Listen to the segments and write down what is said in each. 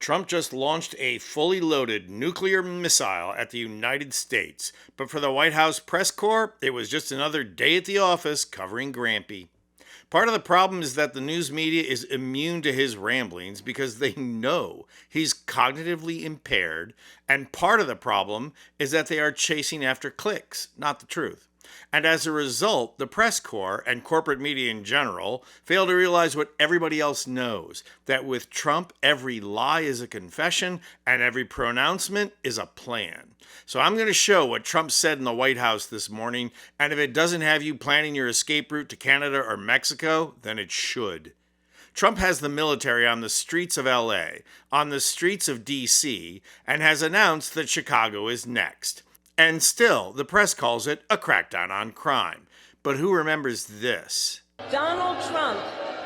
Trump just launched a fully loaded nuclear missile at the United States, but for the White House press corps, it was just another day at the office covering Grampy. Part of the problem is that the news media is immune to his ramblings because they know he's cognitively impaired, and part of the problem is that they are chasing after clicks, not the truth. And as a result, the press corps and corporate media in general fail to realize what everybody else knows, that with Trump, every lie is a confession and every pronouncement is a plan. So I'm going to show what Trump said in the White House this morning, and if it doesn't have you planning your escape route to Canada or Mexico, then it should. Trump has the military on the streets of LA, on the streets of DC, and has announced that Chicago is next. And still, the press calls it a crackdown on crime. But who remembers this? Donald Trump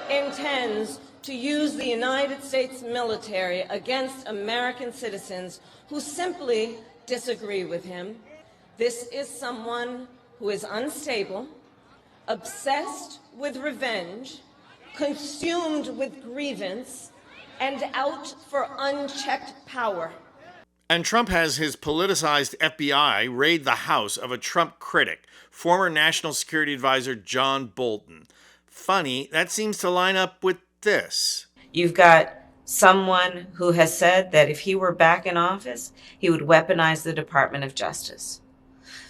intends to use the United States military against American citizens who simply disagree with him. This is someone who is unstable, obsessed with revenge, consumed with grievance, and out for unchecked power. And Trump has his politicized FBI raid the house of a Trump critic, former National Security Advisor John Bolton. Funny, that seems to line up with this. You've got someone who has said that if he were back in office, he would weaponize the Department of Justice.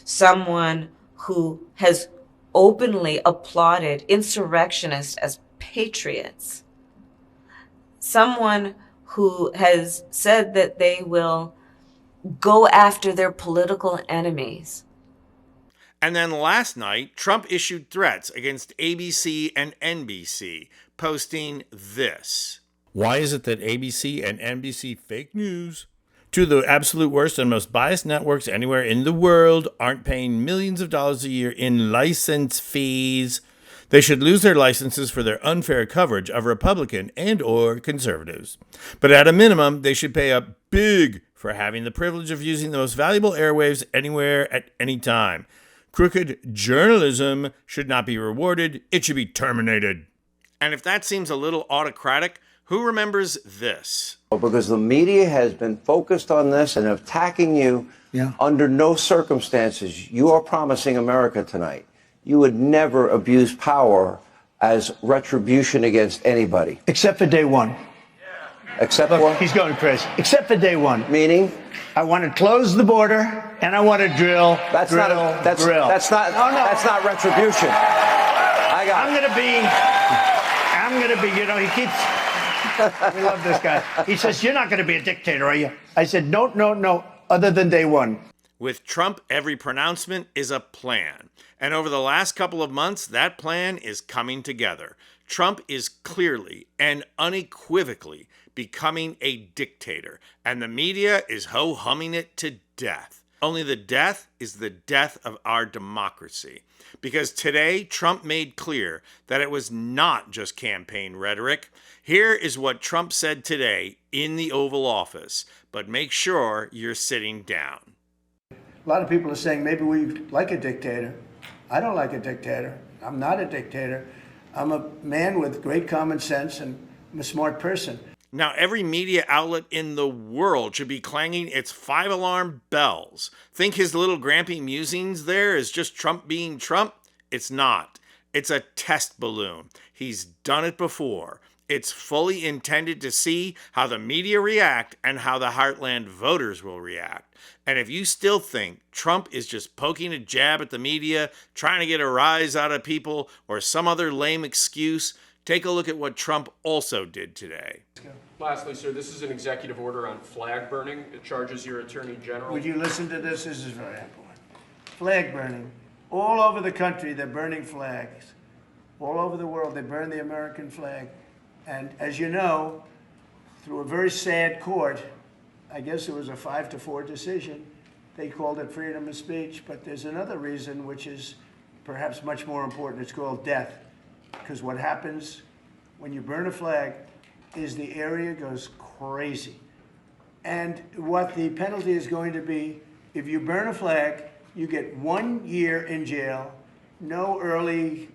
Someone who has openly applauded insurrectionists as patriots. Someone who has said that they will go after their political enemies. And then last night, Trump issued threats against ABC and NBC, posting this. Why is it that ABC and NBC fake news? Two of the absolute worst and most biased networks anywhere in the world aren't paying millions of dollars a year in license fees. They should lose their licenses for their unfair coverage of Republican and or conservatives. But at a minimum, they should pay up big for having the privilege of using the most valuable airwaves anywhere at any time. Crooked journalism should not be rewarded. It should be terminated. And if that seems a little autocratic, who remembers this? Because the media has been focused on this and attacking you under no circumstances. You are promising America tonight you would never abuse power as retribution against anybody. Except for day one. Except Look, for? he's going crazy. Except for day one. Meaning? I want to close the border and I want to drill. That's not retribution. I'm gonna be, you know, he keeps, we love this guy. He says, you're not gonna be a dictator, are you? I said, no, other than day one. With Trump, every pronouncement is a plan. And over the last couple of months, that plan is coming together. Trump is clearly and unequivocally becoming a dictator, and the media is ho-humming it to death. Only the death is the death of our democracy. Because today, Trump made clear that it was not just campaign rhetoric. Here is what Trump said today in the Oval Office, but make sure you're sitting down. A lot of people are saying maybe we like a dictator. I don't like a dictator. I'm not a dictator. I'm a man with great common sense and I'm a smart person. Now, every media outlet in the world should be clanging its 5-alarm bells. Think his little Grampy musings there is just Trump being Trump? It's not. It's a test balloon. He's done it before. It's fully intended to see how the media react and how the Heartland voters will react. And if you still think Trump is just poking a jab at the media, trying to get a rise out of people, or some other lame excuse, take a look at what Trump also did today. Lastly, sir, this is an executive order on flag burning. It charges your attorney general. Would you listen to this? This is very important. Flag burning. All over the country, they're burning flags. All over the world, they burn the American flag. And as you know, through a very sad court, I guess it was a 5-4 decision, they called it freedom of speech. But there's another reason, which is perhaps much more important. It's called death. Because what happens when you burn a flag is the area goes crazy. And what the penalty is going to be, if you burn a flag, you get 1 year in jail, no early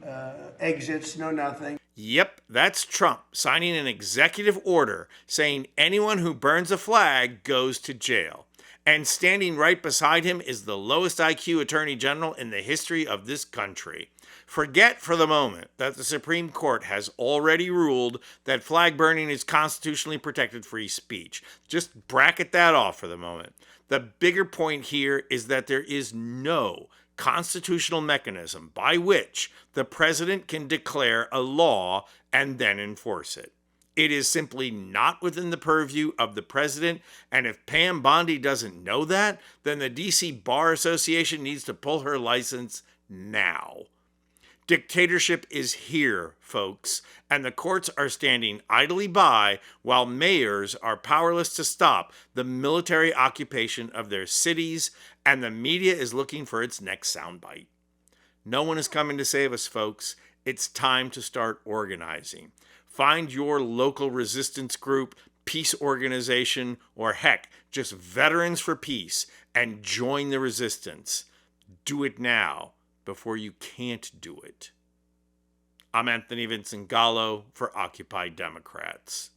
exits, no nothing. Yep, that's Trump signing an executive order saying anyone who burns a flag goes to jail. And standing right beside him is the lowest IQ attorney general in the history of this country. Forget for the moment that the Supreme Court has already ruled that flag burning is constitutionally protected free speech. Just bracket that off for the moment. The bigger point here is that there is no constitutional mechanism by which the president can declare a law and then enforce it. It is simply not within the purview of the president, and if Pam Bondi doesn't know that, then the DC Bar Association needs to pull her license now. Dictatorship is here, folks, and the courts are standing idly by while mayors are powerless to stop the military occupation of their cities, and the media is looking for its next soundbite. No one is coming to save us, folks. It's time to start organizing. Find your local resistance group, peace organization, or heck, just Veterans for Peace, and join the resistance. Do it now before you can't do it. I'm Anthony Vincent Gallo for Occupy Democrats.